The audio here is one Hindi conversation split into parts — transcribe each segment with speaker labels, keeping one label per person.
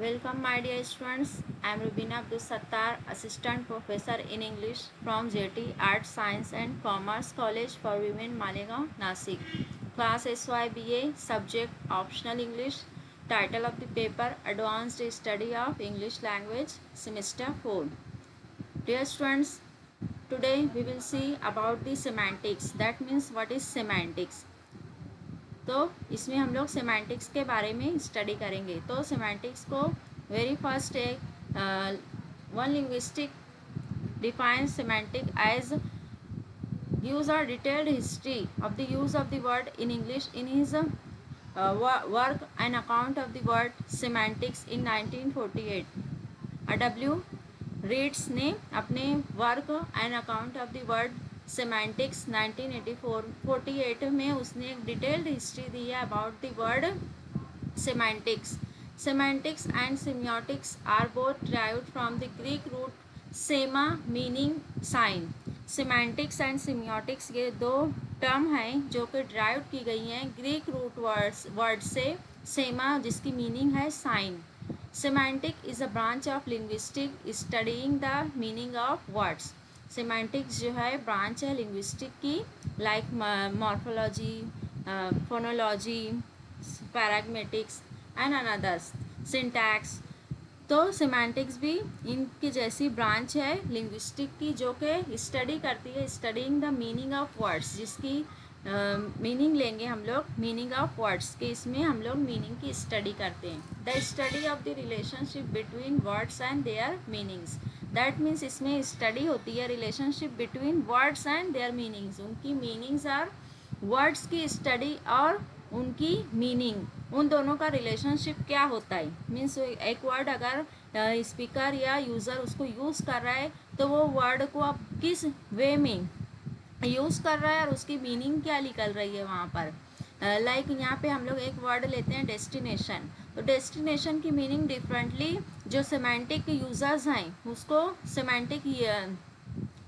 Speaker 1: Welcome my dear students. I am Rubeena Abdus Sattar, Assistant Professor in English from J.A.T Arts, Science and Commerce College for Women, Malegaon, Nashik. Class SYBA, Subject Optional English. Title of the paper Advanced Study of English Language, Semester 4. Dear students, today we will see about the semantics. That means what is semantics. तो इसमें हम लोग सेमांटिक्स के बारे में स्टडी करेंगे. तो सेमांटिक्स को वेरी फर्स्ट एक one linguistic defines semantic as gives a detailed history of the use of the word in English in his work An Account of the Word Semantics in 1948. W. Reads ने अपने work an account of the word semantics 1948 में उसने एक डिटेल्ड हिस्ट्री दी है about the word semantics. Semantics and semiotics are both derived from the Greek root sema meaning sign. Semantics and semiotics ये दो टर्म हैं जो कि डिराइव की गई हैं ग्रीक रूट वर्ड से सेमा जिसकी मीनिंग है sign. Semantic is a branch of linguistics studying the meaning of words. Semantics जो है ब्रांच है लिंग्विस्टिक की like morphology, phonology, pragmatics and others, syntax. तो सेमांटिक्स भी इनकी जैसी ब्रांच है लिंग्विस्टिक की जो कि स्टडी करती है studying the meaning of words जिसकी मीनिंग लेंगे हम लोग मीनिंग ऑफ वर्ड्स के इसमें हम लोग मीनिंग की स्टडी करते हैं. The study of the relationship between words and there meanings. That means इसमें स्टडी होती है relationship between words and there meanings. उनकी मीनिंग्स और वर्ड्स की स्टडी और उनकी मीनिंग उन दोनों का रिलेशनशिप क्या होता है. मीन्स एक वर्ड अगर स्पीकर या यूज़र उसको यूज़ कर रहा है तो वो वर्ड को अब किस वे में यूज़ कर रहा है और उसकी मीनिंग क्या निकल रही है वहाँ पर. लाइक यहाँ पे हम लोग एक वर्ड लेते हैं डेस्टिनेशन. तो डेस्टिनेशन की मीनिंग डिफरेंटली जो सेमांटिक यूज़र्स हैं उसको सेमांटिक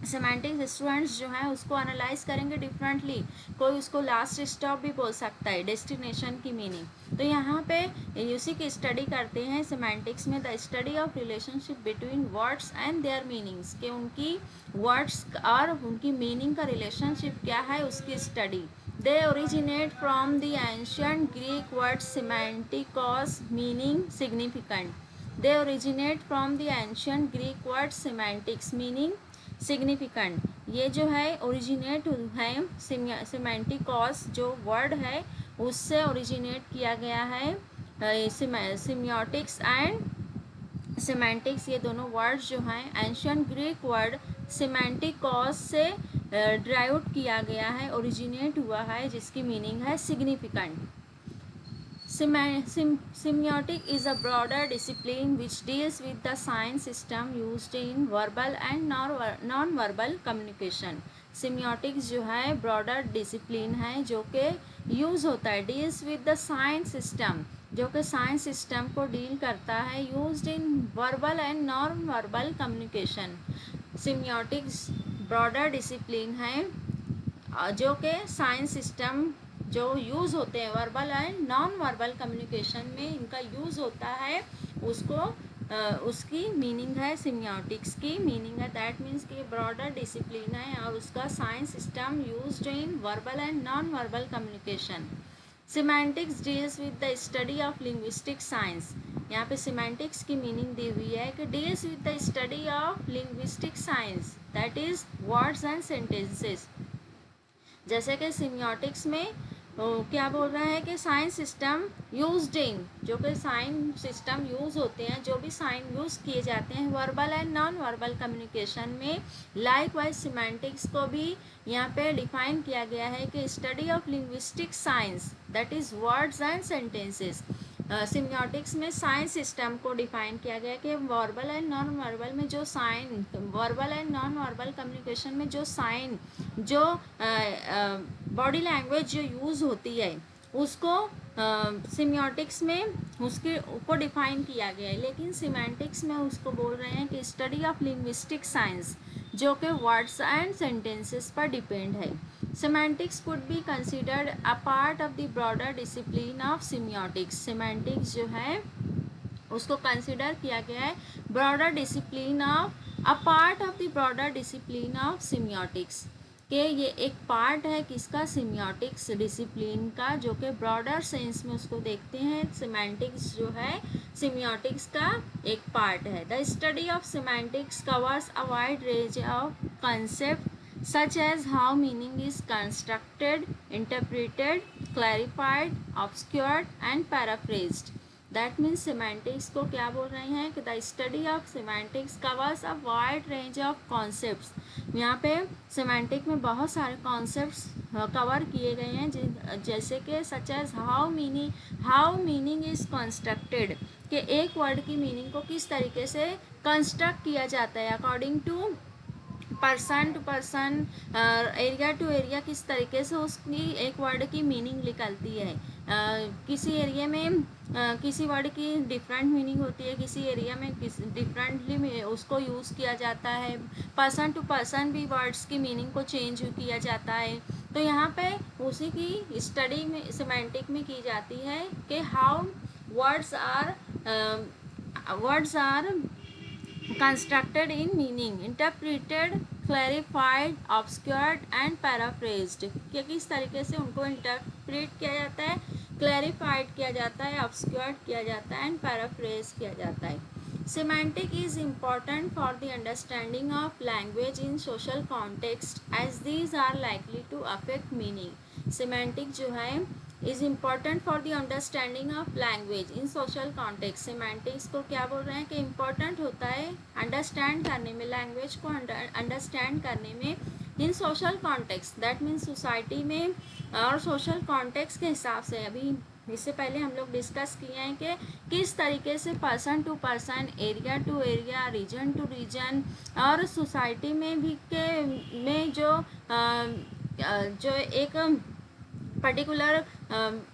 Speaker 1: स्टूडेंट्स जो हैं उसको एनालाइज करेंगे डिफरेंटली. कोई उसको लास्ट स्टॉप भी बोल सकता है डेस्टिनेशन की मीनिंग. तो यहाँ पे उसी की स्टडी करते हैं सेमांटिक्स में the study of relationship between words and there meanings कि उनकी वर्ड्स और उनकी मीनिंग का रिलेशनशिप क्या है उसकी study. They originate from the ancient Greek word semantikos meaning significant. They originate from the ancient Greek word semantics meaning significant. ये जो है ओरिजिनेट है सेमांटिकॉस जो वर्ड है उससे ओरिजिनेट किया गया है. सेमियोटिक्स एंड सेमांटिक्स ये दोनों वर्ड्स जो हैं एंशियंट ग्रीक वर्ड सेमांटिकॉस से ड्राइव किया गया है ओरिजिनेट हुआ है जिसकी मीनिंग है significant. Semiotic is a broader discipline which deals with the science system used in verbal and non-verbal communication. Semiotics जो है broader discipline है जो कि यूज़ होता है deals with the science system जो कि साइंस सिस्टम को डील करता है used in verbal and non verbal communication. Semiotics broader discipline है जो कि साइंस सिस्टम जो यूज़ होते हैं verbal and non verbal communication में इनका यूज़ होता है उसको उसकी मीनिंग है सेमियोटिक्स की मीनिंग है. दैट मीन्स कि ब्रॉडर डिसिप्लिन है और उसका science system used in verbal and non verbal communication. Semantics deals with the study of linguistic science. यहाँ पे सेमांटिक्स की मीनिंग दी हुई है कि deals with the study of linguistic science that is words and sentences. जैसे कि सेमियोटिक्स में क्या बोल रहा है कि साइंस सिस्टम यूज्ड इन जो कि साइन सिस्टम यूज़ होते हैं जो भी साइन यूज़ किए जाते हैं verbal and non verbal communication में. लाइक वाइज सेमांटिक्स को भी यहाँ पे डिफाइन किया गया है कि study of linguistic science that is words and sentences. Semiotics में साइंस सिस्टम को डिफाइन किया गया कि वर्बल एंड नॉन वर्बल में जो sign verbal and non verbal communication में जो साइन जो बॉडी लैंग्वेज जो यूज़ होती है उसको सेमियोटिक्स में उसके को डिफाइन किया गया है. लेकिन सेमांटिक्स में उसको बोल रहे हैं कि स्टडी ऑफ लिंग्विस्टिक साइंस जो कि वर्ड्स एंड सेंटेंसेस पर डिपेंड है. Semantics could be considered a part of the broader discipline of semiotics. Semantics जो है उसको कंसिडर किया गया है broader discipline of a part of the broader discipline of semiotics, कि ये एक पार्ट है किसका, सिमियोटिक्स डिसिप्लिन का, जो कि ब्रॉडर सेंस में उसको देखते हैं। सिमेंटिक्स जो है सिमियोटिक्स का एक पार्ट है। The study of semantics covers a wide range of concept such as how meaning is constructed, interpreted, clarified, obscured and paraphrased. That means semantics को क्या बोल रहे हैं कि the study of semantics covers a wide range of concepts. यहाँ पे सिमेंटिक में बहुत सारे कॉन्सेप्ट्स कवर किए गए हैं, जैसे कि such as how meaning is constructed, कि एक वर्ड की मीनिंग को किस तरीके से कंस्ट्रक्ट किया जाता है according to person to person, area to area, किस तरीके से उसकी एक वर्ड की मीनिंग निकलती है। किसी एरिया में किसी वर्ड की डिफरेंट मीनिंग होती है, किसी एरिया में डिफरेंटली उसको यूज़ किया जाता है। पर्सन टू पर्सन भी वर्ड्स की मीनिंग को चेंज किया जाता है। तो यहाँ पे उसी की स्टडी में सिमेंटिक में की जाती है कि how words are constructed in meaning, interpreted, clarified, obscured and paraphrased, कि किस तरीके से उनको इंटरप्रेट किया जाता है, क्लैरिफाइड किया जाता है, obscured किया जाता है एंड पैराफ्रेज किया जाता है। Semantic is important for the understanding of language in social context as these are likely to affect meaning. Semantic जो है is important for the understanding of language in social context. Semantics को क्या बोल रहे हैं कि इम्पॉर्टेंट होता है अंडरस्टैंड करने में, लैंग्वेज को अंडरस्टैंड करने में in social context, that means society में और सोशल कॉन्टेक्स्ट के हिसाब से। अभी इससे पहले हम लोग डिस्कस किए हैं कि किस तरीके से person to person, area to area, region to region और सोसाइटी में भी में जो एक पर्टिकुलर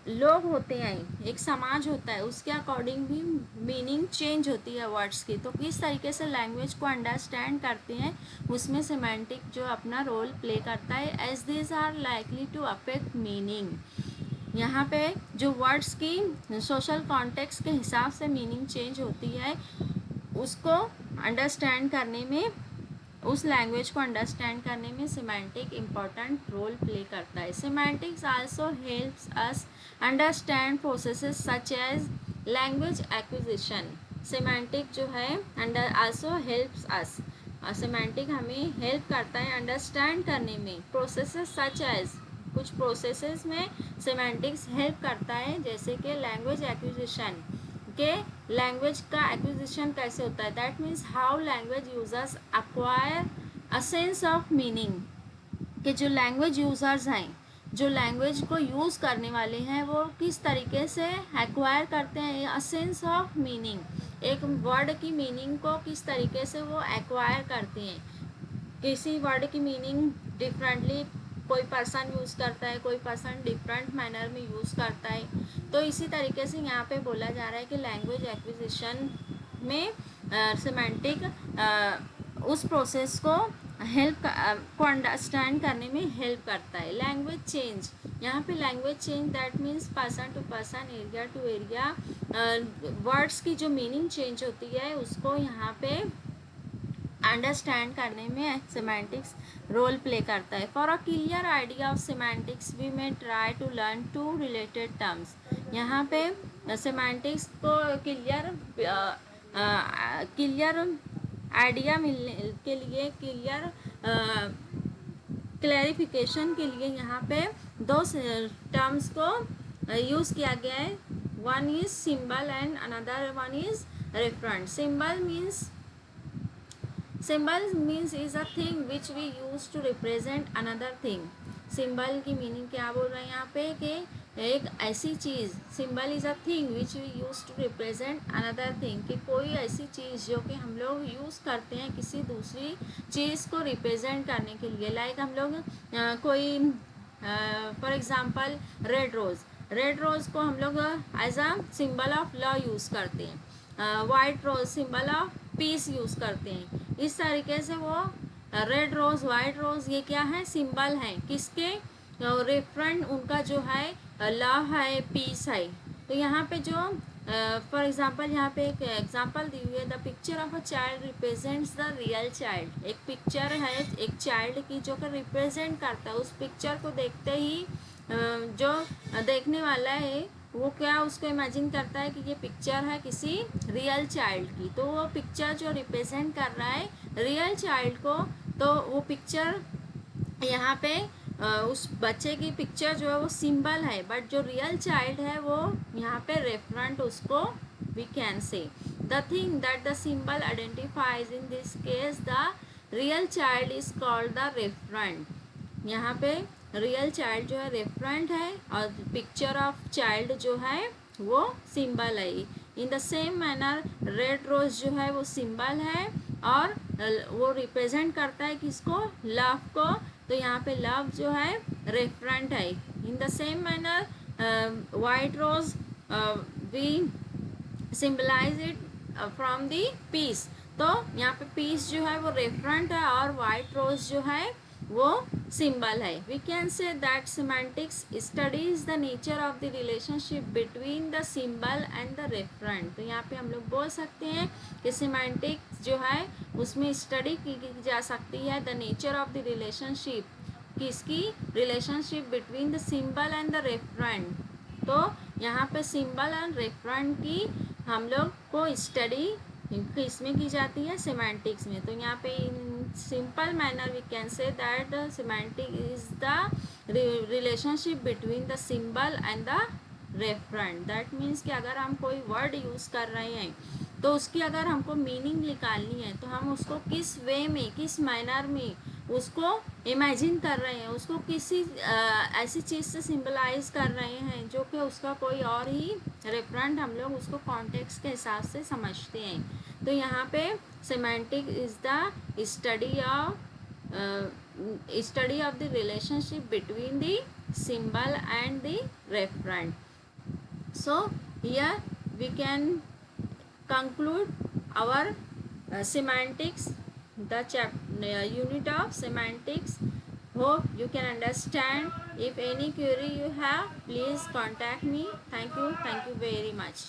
Speaker 1: लोग होते हैं, एक समाज होता है, उसके अकॉर्डिंग भी मीनिंग चेंज होती है वर्ड्स की। तो किस तरीके से लैंग्वेज को अंडरस्टैंड करते हैं उसमें सिमेंटिक जो अपना रोल प्ले करता है। As this are likely to affect meaning, यहाँ पे जो वर्ड्स की सोशल कॉन्टेक्स्ट के हिसाब से मीनिंग चेंज होती है, उसको अंडरस्टैंड करने में, उस लैंग्वेज को अंडरस्टैंड करने में सिमेंटिक इम्पॉर्टेंट रोल प्ले करता है। Semantics also helps us understand processes such as language acquisition. Semantic जो है आल्सो हेल्प्स अस, सिमेंटिक हमें हेल्प करता है अंडरस्टैंड करने में प्रोसेसेस सच एज, कुछ प्रोसेसेस में सिमेंटिक्स हेल्प करता है, जैसे कि लैंग्वेज एक्विजिशन, के लैंग्वेज का एक्विजिशन कैसे होता है। That means how language users acquire a sense of meaning, कि जो लैंग्वेज यूजर्स हैं, जो लैंग्वेज को यूज़ करने वाले हैं, वो किस तरीके से एक्वायर करते हैं अ सेंस ऑफ मीनिंग, एक वर्ड की मीनिंग को किस तरीके से वो एक्वायर करते हैं। किसी वर्ड की मीनिंग डिफरेंटली कोई पर्सन यूज़ करता है, कोई पर्सन डिफरेंट मैनर में यूज़ करता है। तो इसी तरीके से यहाँ पे बोला जा रहा है कि लैंग्वेज एक्विजिशन में सिमेंटिक उस प्रोसेस को को अंडरस्टैंड करने में हेल्प करता है। लैंग्वेज चेंज, यहाँ पे language change that means person to person, area to area, words की जो मीनिंग चेंज होती है उसको यहाँ पे अंडरस्टैंड करने में सिमेंटिक्स रोल प्ले करता है। For a clear idea of semantics we may try to learn two related terms. यहाँ पे सिमेंटिक्स को क्लियर आइडिया मिलने के लिए, क्लियर क्लैरिफिकेशन के लिए यहाँ पे दो टर्म्स को यूज़ किया गया है। One is symbol and another one is reference. Symbol means is a thing which we use to represent another thing. Symbol की मीनिंग क्या बोल रहे हैं यहाँ पे कि एक ऐसी चीज़, symbol is a thing which we use to represent another thing, कि कोई ऐसी चीज़ जो कि हम लोग यूज़ करते हैं किसी दूसरी चीज़ को रिप्रेजेंट करने के लिए। लाइक हम लोग कोई फॉर एग्ज़ाम्पल रेड रोज़ को हम लोग as a symbol of love use करते हैं। White rose symbol of peace use करते हैं। इस तरीके से वो रेड रोज़, वाइट रोज़, ये क्या है, सिंबल हैं किसके, रेफरेंट उनका जो है लव है, पीस है। तो यहाँ पे जो फॉर एग्जाम्पल यहाँ पे एक एग्जाम्पल दी हुई है, the picture of a child represents the real child. एक पिक्चर है एक चाइल्ड की जो कि रिप्रेजेंट करता है, उस पिक्चर को देखते ही जो देखने वाला है वो क्या उसको इमेजिन करता है कि ये पिक्चर है किसी रियल चाइल्ड की। तो वो पिक्चर जो रिप्रेजेंट कर रहा है रियल चाइल्ड को, तो वो पिक्चर यहाँ पे उस बच्चे की पिक्चर जो है वो सिंबल है, बट जो रियल चाइल्ड है वो यहाँ पे रेफरेंट उसको we can say. The thing that the symbol identifies in this case the real child is called the referent. यहाँ पे रियल चाइल्ड जो है रेफरेंट है और पिक्चर ऑफ चाइल्ड जो है वो सिंबल है। In the same manner red rose जो है वो सिंबल है और वो रिप्रेजेंट करता है किसको, लव को, तो यहाँ पे लव जो है रेफरेंट है। In the same manner white rose we symbolize it from the peace, तो यहाँ पे पीस जो है वो रेफरेंट है और वाइट रोज जो है वो सिंबल है। We can say that semantics studies the nature of the relationship between the symbol and the referent. तो यहाँ पे हम लोग बोल सकते हैं कि सिमेंटिक्स जो है उसमें स्टडी की जा सकती है the nature of the relationship, किसकी relationship between the symbol and the referent. तो यहाँ पे सिंबल एंड रेफरेंट की हम लोग को स्टडी किसमें की जाती है, सिमेंटिक्स में। तो यहाँ पे in simple manner we can say that semantic is the relationship between the symbol and the referent. That means कि अगर हम कोई वर्ड यूज़ कर रहे हैं तो उसकी अगर हमको मीनिंग निकालनी है तो हम उसको किस वे में, किस मैनर में उसको इमेजिन कर रहे हैं, उसको किसी ऐसी चीज़ से सिंबलाइज कर रहे हैं जो कि उसका कोई और ही रेफरेंट, हम लोग उसको कॉन्टेक्स्ट के हिसाब से समझते हैं। तो यहाँ पे semantic is the study of the relationship between the symbol and the referent. So here we can conclude our semantics, the unit of semantics. Hope you can understand. If any query you have, please contact me. Thank you very much.